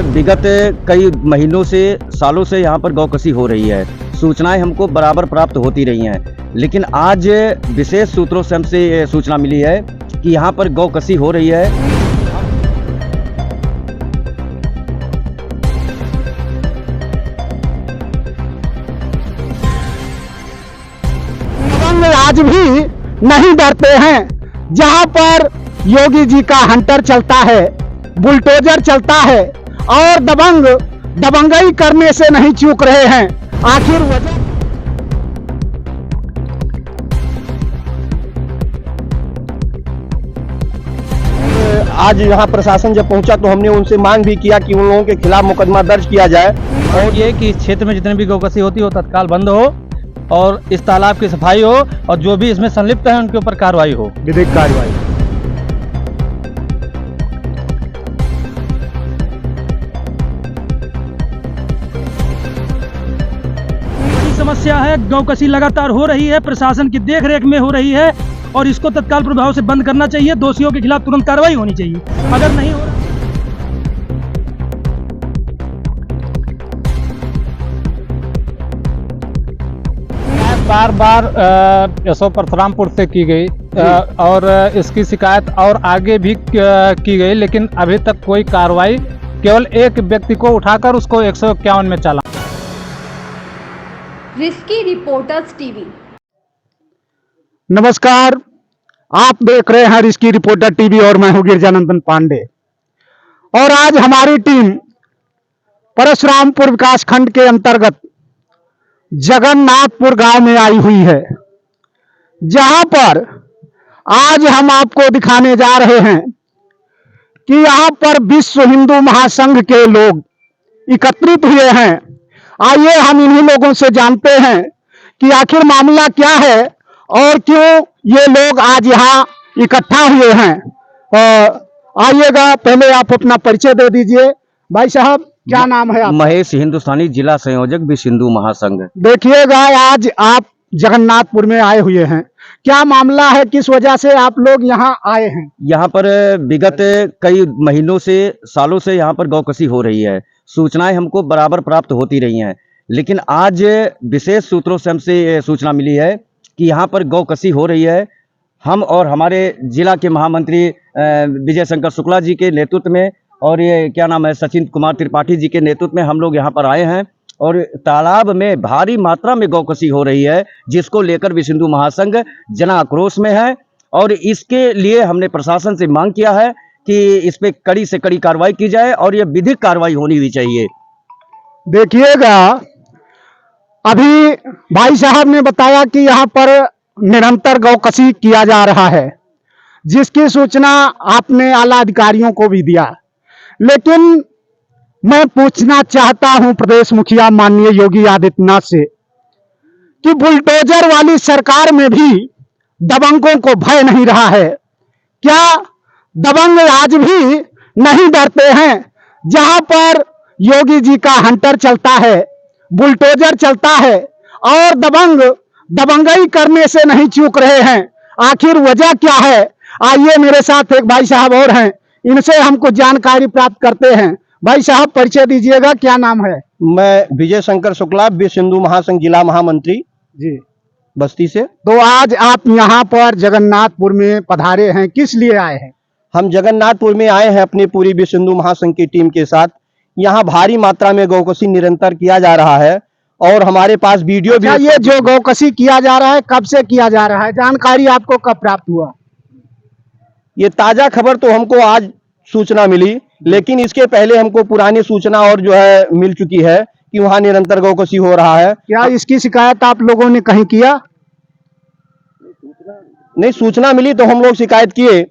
विगत कई महीनों से सालों से यहाँ पर गौकसी हो रही है। सूचनाएं हमको बराबर प्राप्त होती रही हैं, लेकिन आज विशेष सूत्रों से हमसे ये सूचना मिली है कि यहाँ पर गौकसी हो रही है। दबंग आज भी नहीं डरते हैं। जहां पर योगी जी का हंटर चलता है, बुलडोजर चलता है और दबंग दबंगई करने से नहीं चूक रहे हैं। आखिर वजह आज यहाँ प्रशासन जब पहुंचा तो हमने उनसे मांग भी किया कि उन लोगों के खिलाफ मुकदमा दर्ज किया जाए और ये कि इस क्षेत्र में जितने भी गौकसी होती हो तत्काल बंद हो और इस तालाब की सफाई हो और जो भी इसमें संलिप्त है उनके ऊपर कार्रवाई हो, विधिक कार्रवाई। समस्या है। गौकसी लगातार हो रही है, प्रशासन की देखरेख में हो रही है और इसको तत्काल प्रभाव से बंद करना चाहिए। दोषियों के खिलाफ तुरंत कार्रवाई होनी चाहिए। अगर नहीं हो रहा बार बार एसओ परशुरामपुर से की गई और इसकी शिकायत और आगे भी की गई, लेकिन अभी तक कोई कार्रवाई, केवल एक व्यक्ति को उठाकर उसको 151 में चालान। Risky reporters TV. नमस्कार, आप देख रहे हैं रिस्की रिपोर्टर टीवी और मैं हूं गिरजानंदन पांडे। और आज हमारी टीम परशुरामपुर विकास खंड के अंतर्गत जगन्नाथपुर गांव में आई हुई है, जहां पर आज हम आपको दिखाने जा रहे हैं कि यहां पर विश्व हिंदू महासंघ के लोग एकत्रित हुए हैं। आइए हम इन्हीं लोगों से जानते हैं कि आखिर मामला क्या है और क्यों ये लोग आज यहाँ इकट्ठा हुए हैं। आइएगा, पहले आप अपना परिचय दे दीजिए। भाई साहब, क्या नाम है आपका? महेश हिंदुस्तानी, जिला संयोजक विश्व हिंदू महासंघ। देखिएगा, आज आप जगन्नाथपुर में आए हुए हैं, क्या मामला है, किस वजह से आप लोग यहाँ आए हैं? यहाँ पर विगत कई महीनों से सालों से यहाँ पर गौकसी हो रही है। सूचनाएं हमको बराबर प्राप्त होती रही हैं, लेकिन आज विशेष सूत्रों से हमसे ये सूचना मिली है कि यहाँ पर गौकसी हो रही है। हम और हमारे जिला के महामंत्री विजय शंकर शुक्ला जी के नेतृत्व में और ये क्या नाम है सचिन कुमार त्रिपाठी जी के नेतृत्व में हम लोग यहाँ पर आए हैं और तालाब में भारी मात्रा में गौकसी हो रही है, जिसको लेकर विश्व हिंदू महासंघ जन आक्रोश में है। और इसके लिए हमने प्रशासन से मांग किया है कि इस पे कड़ी से कड़ी कार्रवाई की जाए और ये विधिक कार्रवाई होनी भी चाहिए। देखिएगा, अभी भाई साहब ने बताया कि यहाँ पर निरंतर गौकसी किया जा रहा है, जिसकी सूचना आपने आला अधिकारियों को भी दिया। लेकिन मैं पूछना चाहता हूं प्रदेश मुखिया माननीय योगी आदित्यनाथ से कि बुलडोजर वाली सरकार में भी दबंगों को भय नहीं रहा है। क्या दबंग आज भी नहीं डरते हैं? जहां पर योगी जी का हंटर चलता है, बुलडोजर चलता है और दबंग दबंगई करने से नहीं चूक रहे हैं। आखिर वजह क्या है? आइए, मेरे साथ एक भाई साहब और हैं, इनसे हम कुछ जानकारी प्राप्त करते हैं। भाई साहब, परिचय दीजिएगा, क्या नाम है? मैं विजय शंकर शुक्ला, विश्व हिंदू महासंघ जिला महामंत्री जी, बस्ती से। तो आज आप यहाँ पर जगन्नाथपुर में पधारे हैं, किस लिए आए हैं? हम जगन्नाथपुर में आए हैं अपनी पूरी विश्व हिंदू महासंघ की टीम के साथ। यहाँ भारी मात्रा में गौकसी निरंतर किया जा रहा है और हमारे पास वीडियो भी। ये जो गौकसी किया जा रहा है, कब से किया जा रहा है? जानकारी आपको कब प्राप्त हुआ? ये ताजा खबर तो हमको आज सूचना मिली, लेकिन इसके पहले हमको पुरानी सूचना और जो है मिल चुकी है कि वहाँ निरंतर गौकसी हो रहा है। क्या इसकी शिकायत आप लोगों ने कहीं किया? नहीं, सूचना मिली तो हम लोग शिकायत किए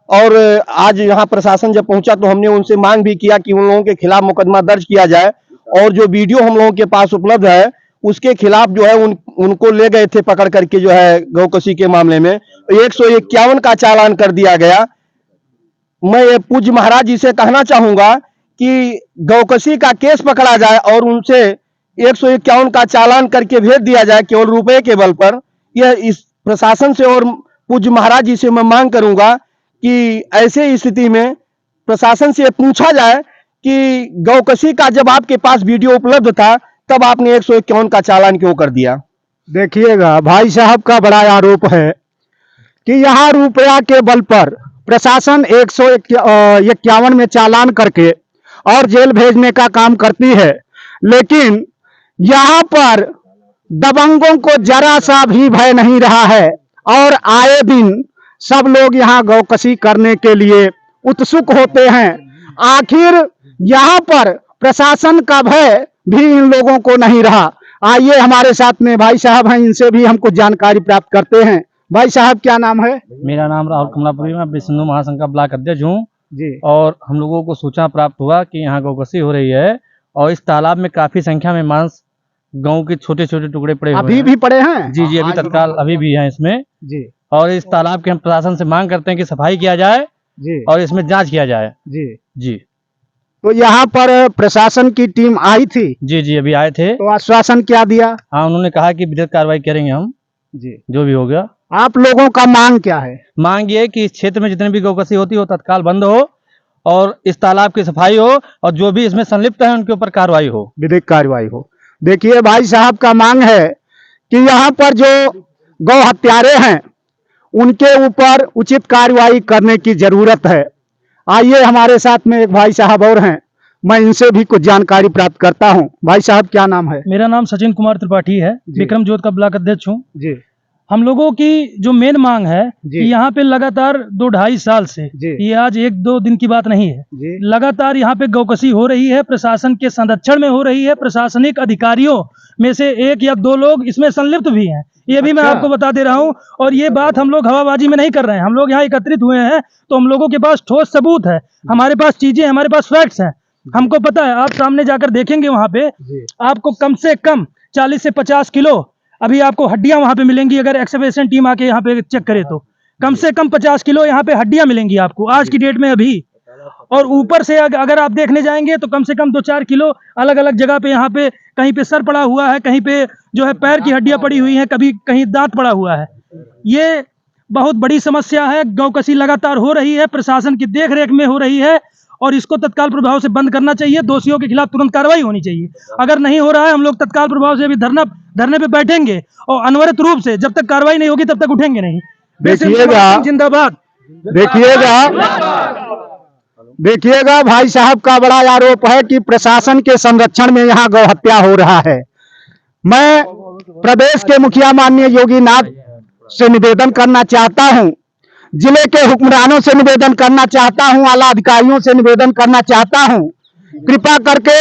और आज यहाँ प्रशासन जब पहुंचा तो हमने उनसे मांग भी किया कि उन लोगों के खिलाफ मुकदमा दर्ज किया जाए और जो वीडियो हम लोगों के पास उपलब्ध है उसके खिलाफ जो है उनको ले गए थे पकड़ करके, जो है गौकसी के मामले में 151 का चालान कर दिया गया। मैं ये पूज्य महाराज जी से कहना चाहूंगा कि गौकसी का केस पकड़ा जाए और उनसे 151 का चालान करके भेज दिया जाए केवल रुपए के बल पर। यह इस प्रशासन से और पूज्य महाराज जी से मैं मांग करूंगा कि ऐसे स्थिति में प्रशासन से पूछा जाए कि गौकसी का जब आपके पास वीडियो उपलब्ध था तब आपने 151 का चालान क्यों कर दिया? देखिएगा भाई साहब का बड़ा आरोप है कि यहाँ रुपया के बल पर प्रशासन 151 में चालान करके और जेल भेजने का काम करती है, लेकिन यहाँ पर दबंगों को जरा सा भी भय नहीं रहा है और आए दिन सब लोग यहाँ गौकसी करने के लिए उत्सुक होते हैं। आखिर यहाँ पर प्रशासन का भय भी इन लोगों को नहीं रहा। आइए हमारे साथ में भाई साहब हैं, इनसे भी हम कुछ जानकारी प्राप्त करते हैं। भाई साहब क्या नाम है? मेरा नाम राहुल कमलापुरी, मैं विश्व हिंदू महासंघ का ब्लॉक अध्यक्ष हूँ जी। और हम लोगों को सूचना प्राप्त हुआ कि यहाँ गौकसी हो रही है और इस तालाब में काफी संख्या में मांस गांव के छोटे छोटे टुकड़े पड़े हुए अभी हैं। भी पड़े हैं? जी जी, अभी तत्काल अभी भी हैं इसमें। जी और इस तालाब के हम प्रशासन से मांग करते हैं कि सफाई किया जाए जी और इसमें जांच किया जाए। जी। जी तो यहाँ पर प्रशासन की टीम आई थी, जी जी, अभी आए थे। तो आश्वासन क्या दिया? हाँ, उन्होंने कहा कि विधिक कार्रवाई करेंगे हम, जी। जो भी हो गया। आप लोगों का मांग क्या है? मांग ये है कि इस क्षेत्र में जितनी भी गौकसी होती है वो तत्काल बंद हो और इस तालाब की सफाई हो और जो भी इसमें संलिप्त है उनके ऊपर कार्रवाई हो, विधिक कार्रवाई हो। देखिए भाई साहब का मांग है कि यहाँ पर जो गौ हत्यारे हैं उनके ऊपर उचित कार्रवाई करने की जरूरत है। आइए हमारे साथ में एक भाई साहब और हैं, मैं इनसे भी कुछ जानकारी प्राप्त करता हूँ। भाई साहब क्या नाम है? मेरा नाम सचिन कुमार त्रिपाठी है, विक्रम जोत का ब्लॉक अध्यक्ष हूँ। जी हम लोगों की जो मेन मांग है जी। कि यहाँ पे लगातार 2-2.5 साल से, जी। ये आज 1-2 दिन की बात नहीं है, जी लगातार यहाँ पे गौकसी हो रही है, प्रशासन के संरक्षण में हो रही है। प्रशासनिक अधिकारियों में से 1 या 2 लोग इसमें संलिप्त भी हैं, ये भी मैं अच्छा। आपको बता दे रहा हूँ। और ये बात हम लोग हवाबाजी में नहीं कर रहे हैं, हम लोग यहाँ एकत्रित हुए हैं तो हम लोगों के पास ठोस सबूत है, हमारे पास चीजें, हमारे पास फैक्ट्स हैं, हमको पता है। आप सामने जाकर देखेंगे वहां पे आपको कम से कम 40 से 50 किलो अभी आपको हड्डियां वहां पे मिलेंगी। अगर एक्सकवेशन टीम आके यहाँ पे चेक करे तो कम से कम 50 किलो यहाँ पे हड्डियां मिलेंगी आपको आज की डेट में अभी। और ऊपर से अगर आप देखने जाएंगे तो कम से कम 2-4 किलो अलग अलग जगह पे, यहाँ पे कहीं पे सर पड़ा हुआ है, कहीं पे जो है पैर की हड्डियां पड़ी हुई हैं, कभी कहीं दांत पड़ा हुआ है। ये बहुत बड़ी समस्या है। गौकसी लगातार हो रही है, प्रशासन की देख रेख में हो रही है और इसको तत्काल प्रभाव से बंद करना चाहिए। दोषियों के खिलाफ तुरंत कार्रवाई होनी चाहिए। अगर नहीं हो रहा है, हम लोग तत्काल प्रभाव से अभी धरने पे बैठेंगे और अनवरत रूप से जब तक कार्रवाई नहीं होगी तब तक उठेंगे नहीं। देखिएगा जिंदाबाद। देखिएगा भाई साहब का बड़ा आरोप है कि प्रशासन के संरक्षण में यहाँ गौ हत्या हो रहा है। मैं प्रदेश के मुखिया माननीय योगी नाथ से निवेदन करना चाहता हूँ, जिले के हुक्मरानों से निवेदन करना चाहता हूँ, आला अधिकारियों से निवेदन करना चाहता हूँ, कृपा करके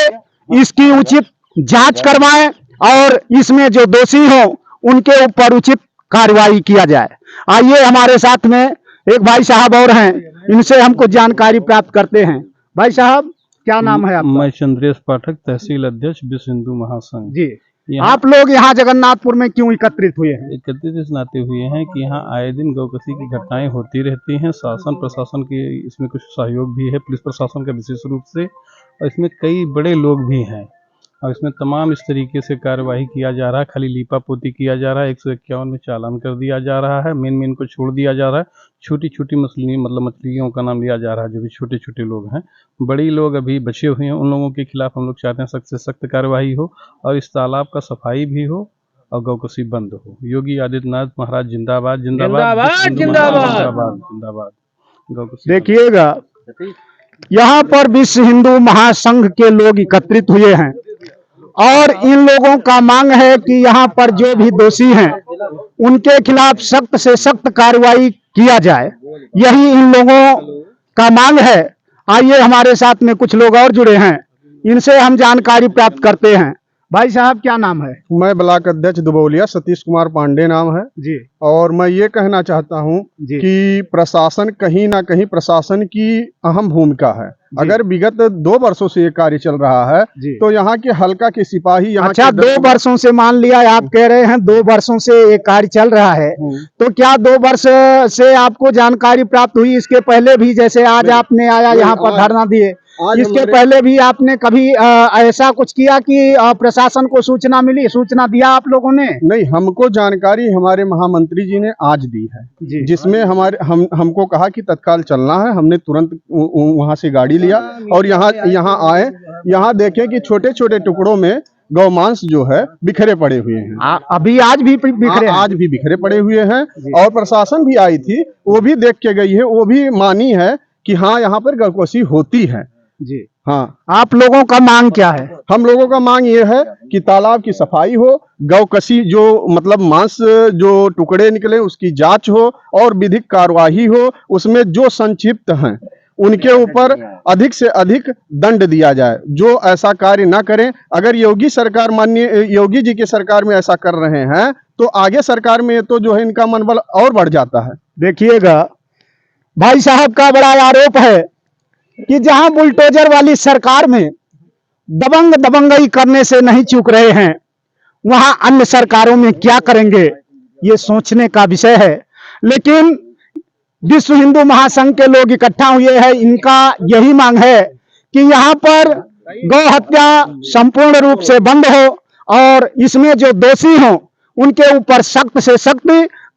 इसकी उचित जांच करवाएं और इसमें जो दोषी हो उनके ऊपर उचित कार्रवाई किया जाए। आइए हमारे साथ में एक भाई साहब और हैं, इनसे हम कुछ जानकारी प्राप्त करते हैं। भाई साहब क्या नाम है आपका? मैं चंद्रेश पाठक, तहसील अध्यक्ष, विश्व हिंदू महासंघ। जी। यहाँ आप लोग यहाँ जगन्नाथपुर में क्यों एकत्रित हुए हैं? एकत्रित इस नाते हुए हैं कि यहाँ आए दिन गौकसी की घटनाएं होती रहती हैं। शासन प्रशासन की इसमें कुछ सहयोग भी है, पुलिस प्रशासन का विशेष रूप से, और इसमें कई बड़े लोग भी हैं और इसमें तमाम इस तरीके से कार्यवाही किया जा रहा है। खाली लीपा पोती किया जा रहा है, 151 में चालान कर दिया जा रहा है, मेन को छोड़ दिया जा रहा है। छोटी छोटी मछलियों का नाम लिया जा रहा है, जो भी छोटे छोटे लोग हैं। बड़ी लोग अभी बचे हुए हैं, उन लोगों के खिलाफ हम लोग चाहते हैं सख्त से सख्त कार्रवाई हो और इस तालाब का सफाई भी हो और गौकसी बंद हो। योगी आदित्यनाथ महाराज जिंदाबाद जिंदाबाद जिंदाबाद जिंदाबाद। गौकसी देखिएगा यहाँ पर विश्व हिंदू महासंघ के लोग एकत्रित हुए हैं और इन लोगों का मांग है कि यहाँ पर जो भी दोषी हैं उनके खिलाफ सख्त से सख्त कार्रवाई किया जाए, यही इन लोगों का मांग है। आइए हमारे साथ में कुछ लोग और जुड़े हैं, इनसे हम जानकारी प्राप्त करते हैं। भाई साहब क्या नाम है? मैं ब्लॉक अध्यक्ष दुबौलिया सतीश कुमार पांडे नाम है जी। और मैं ये कहना चाहता हूँ कि प्रशासन कहीं ना कहीं प्रशासन की अहम भूमिका है। अगर विगत 2 वर्षों से ये कार्य चल रहा है तो यहाँ के हल्का के सिपाही यहाँ अच्छा 2 वर्षों से मान लिया, आप कह रहे हैं 2 वर्षों से ये कार्य चल रहा है, तो क्या 2 वर्ष से आपको जानकारी प्राप्त हुई? इसके पहले भी जैसे आज आपने आया यहाँ पर धरना दिए आज इसके हमारे- पहले भी आपने कभी ऐसा कुछ किया कि प्रशासन को सूचना मिली, सूचना दिया आप लोगों ने? नहीं, हमको जानकारी हमारे महामंत्री जी ने आज दी है, जिसमें हमको कहा कि तत्काल चलना है। हमने तुरंत वहां से गाड़ी लिया और यहाँ आए। यहाँ देखें कि छोटे छोटे टुकड़ों में गौमांस जो है बिखरे पड़े हुए हैं। अभी आज भी बिखरे हैं? आज भी बिखरे पड़े हुए हैं। और प्रशासन भी आई थी, वो भी देख के गई है, वो भी मानी है कि हाँ यहाँ पर गौकसी होती है। जी हाँ, आप लोगों का मांग क्या है? हम लोगों का मांग ये है कि तालाब की सफाई हो, गौकसी जो मतलब मांस जो टुकड़े निकले उसकी जांच हो और विधिक कार्यवाही हो। उसमें जो संक्षिप्त हैं उनके ऊपर अधिक से अधिक दंड दिया जाए, जो ऐसा कार्य ना करें। अगर योगी सरकार, माननीय योगी जी की सरकार में ऐसा कर रहे हैं तो आगे सरकार में तो जो है इनका मनोबल और बढ़ जाता है। देखिएगा, भाई साहब का बड़ा आरोप है कि जहां बुलडोजर वाली सरकार में दबंगई करने से नहीं चूक रहे हैं, वहां अन्य सरकारों में क्या करेंगे, ये सोचने का विषय है। लेकिन विश्व हिंदू महासंघ के लोग इकट्ठा हुए हैं, इनका यही मांग है कि यहाँ पर गौ हत्या संपूर्ण रूप से बंद हो और इसमें जो दोषी हो उनके ऊपर सख्त से सख्त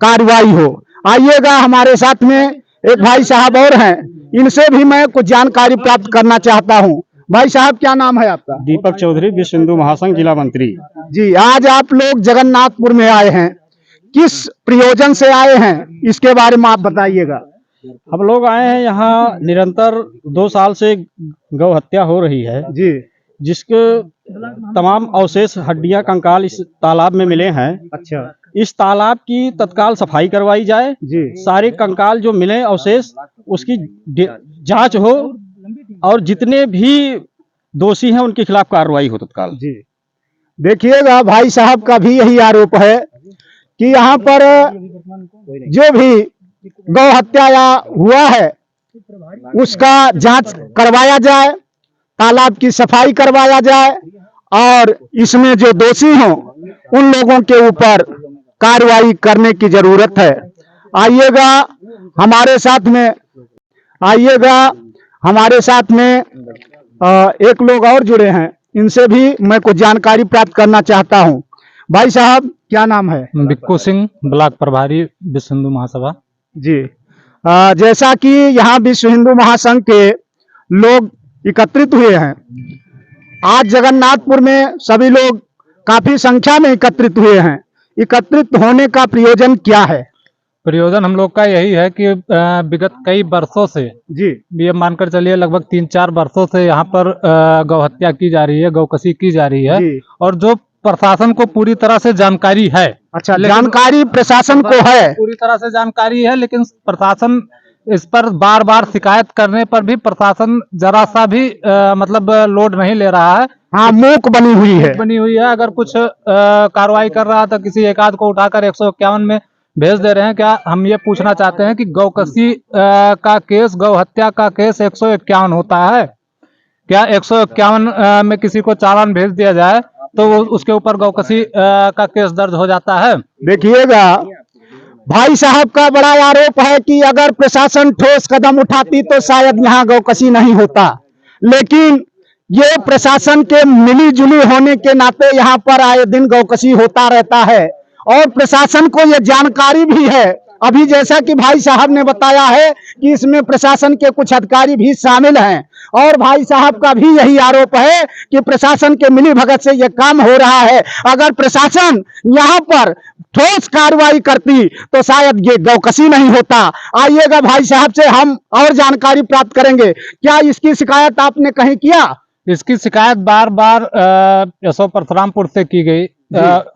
कार्रवाई हो। आइएगा, हमारे साथ में एक भाई साहब और हैं, इनसे भी मैं कुछ जानकारी प्राप्त करना चाहता हूं। भाई साहब, क्या नाम है आपका? दीपक चौधरी, विश्व हिंदू महासंघ जिला मंत्री। जी, आज आप लोग जगन्नाथपुर में आए हैं, किस प्रयोजन से आए हैं, इसके बारे में आप बताइएगा। हम लोग आए हैं यहाँ, निरंतर 2 साल से गौ हत्या हो रही है जी, जिसके तमाम अवशेष, हड्डियां, कंकाल इस तालाब में मिले हैं। अच्छा इस तालाब की तत्काल सफाई करवाई जाए, जी, सारे कंकाल जो मिले अवशेष उसकी जांच हो और जितने भी दोषी हैं उनके खिलाफ कार्रवाई हो तत्काल। जी। देखिएगा, भाई साहब का भी यही आरोप है कि यहाँ पर जो भी गौ हत्या हुआ है उसका जांच करवाया जाए, तालाब की सफाई करवाया जाए और इसमें जो दोषी हों उन लोगों के ऊपर कार्रवाई करने की जरूरत है। आइएगा हमारे साथ में, एक लोग और जुड़े हैं, इनसे भी मैं कुछ जानकारी प्राप्त करना चाहता हूं। भाई साहब, क्या नाम है? बिक्कू सिंह, ब्लॉक प्रभारी, विश्व हिंदू महासभा। जी, जैसा कि यहाँ विश्व हिंदू महासंघ के लोग एकत्रित हुए हैं, आज जगन्नाथपुर में सभी लोग काफी संख्या में एकत्रित हुए हैं। एकत्रित होने का प्रयोजन क्या है? प्रयोजन हम लोग का यही है कि विगत कई वर्षों से, जी, ये मानकर चलिए लगभग 3-4 वर्षों से यहाँ पर गौ हत्या की जा रही है, गौकसी की जा रही है। जी। और जो प्रशासन को पूरी तरह से जानकारी है, अच्छा, जानकारी प्रशासन को है? पूरी तरह से जानकारी है, लेकिन प्रशासन इस पर बार बार शिकायत करने पर भी प्रशासन जरा सा भी मतलब लोड नहीं ले रहा है। हाँ, मूक बनी हुई है। अगर कुछ कार्रवाई कर रहा तो किसी एक आध को उठाकर 151 में भेज दे रहे हैं। क्या हम ये पूछना चाहते हैं कि गौकसी का केस, गौ हत्या का केस 151 होता है क्या? 151 में किसी को चालान भेज दिया जाए तो उसके ऊपर गौकसी का केस दर्ज हो जाता है। देखिएगा, भाई साहब का बड़ा आरोप है कि अगर प्रशासन ठोस कदम उठाती तो शायद यहाँ गौकसी नहीं होता, लेकिन ये प्रशासन के मिली जुली होने के नाते यहाँ पर आए दिन गौकसी होता रहता है और प्रशासन को ये जानकारी भी है। अभी जैसा कि भाई साहब ने बताया है कि इसमें प्रशासन के कुछ अधिकारी भी शामिल हैं और भाई साहब का भी यही आरोप है कि प्रशासन के मिली भगत से यह काम हो रहा है। अगर प्रशासन यहाँ पर ठोस कार्रवाई करती तो शायद ये गौकसी नहीं होता। आइएगा, भाई साहब से हम और जानकारी प्राप्त करेंगे। क्या इसकी शिकायत आपने कहीं किया? इसकी शिकायत बार बार एसओ परशुरामपुर से की गई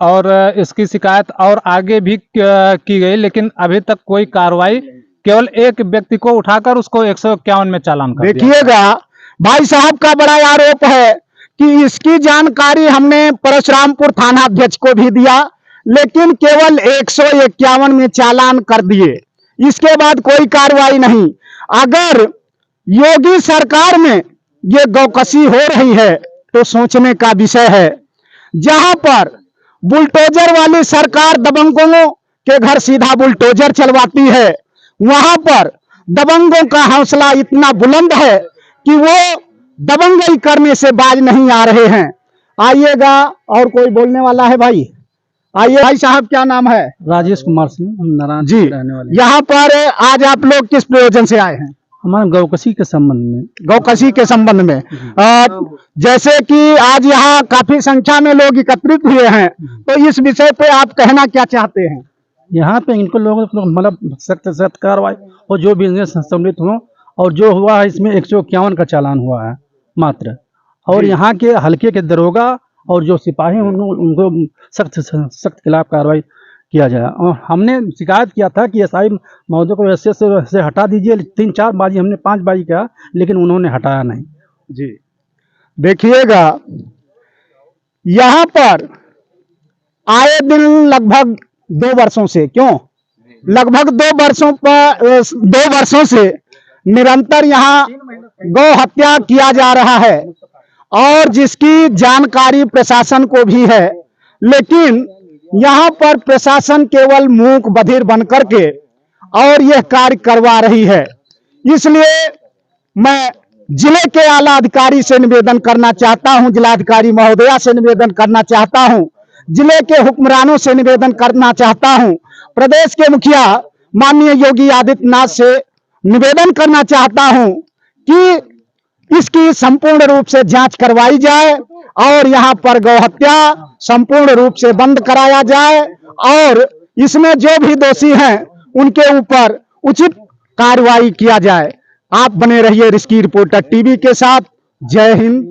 और इसकी शिकायत और आगे भी की गई, लेकिन अभी तक कोई कार्रवाई, केवल एक व्यक्ति को उठाकर उसको 151 में चालान कर दिया। देखिएगा, भाई साहब का बड़ा आरोप है कि इसकी जानकारी हमने परशुरामपुर थाना अध्यक्ष को भी दिया, लेकिन केवल 151 में चालान कर दिए, इसके बाद कोई कार्रवाई नहीं। अगर योगी सरकार में ये गौकसी हो रही है तो सोचने का विषय है। जहां पर बुलडोजर वाली सरकार दबंगों के घर सीधा बुलडोजर चलवाती है, वहां पर दबंगों का हौसला इतना बुलंद है कि वो दबंगई करने से बाज नहीं आ रहे हैं। आइएगा, और कोई बोलने वाला है भाई? आइए भाई साहब, क्या नाम है? राजेश कुमार सिंह, हम नारायण जी, रहने वाले। यहाँ पर आज आप लोग किस प्रयोजन से आए हैं? हमारे गौकसी के संबंध में। गौकसी के संबंध में। जैसे कि आज यहाँ काफी संख्या में लोग एकत्रित हुए हैं, तो इस विषय पे आप कहना क्या चाहते हैं? यहाँ पे इनको लोगों को मतलब सख्त से सख्त कार्रवाई, और जो बिजनेस सम्मिलित हो, और जो हुआ है इसमें 151 का चालान हुआ है मात्र। और यहाँ के हल्के के दरोगा और जो सिपाही हैं उनको सख्त से सख्त खिलाफ कार्रवाई किया जाए। और हमने शिकायत किया था कि एसआई महोदय को ऐसे से हटा दीजिए। 3-4 बाजी, हमने 5 बाजी किया, लेकिन उन्होंने हटाया नहीं। जी, देखिएगा, यहाँ पर आए दिन लगभग 2 वर्षों से, क्यों लगभग 2 वर्षों से निरंतर यहाँ गौ हत्या किया जा रहा है, और जिसकी जानकारी प्रशासन को भी है, लेकिन यहाँ पर प्रशासन केवल मूक बधिर बन करके और यह कार्य करवा रही है। इसलिए मैं जिले के आला अधिकारी से निवेदन करना चाहता हूं, जिलाधिकारी महोदया से निवेदन करना चाहता हूं, जिले के हुक्मरानों से निवेदन करना चाहता हूं, प्रदेश के मुखिया माननीय योगी आदित्यनाथ से निवेदन करना चाहता हूं कि इसकी संपूर्ण रूप से जांच करवाई जाए और यहाँ पर गौ हत्या संपूर्ण रूप से बंद कराया जाए, और इसमें जो भी दोषी हैं उनके ऊपर उचित कार्रवाई किया जाए। आप बने रहिए रिस्की रिपोर्टर टीवी के साथ। जय हिंद।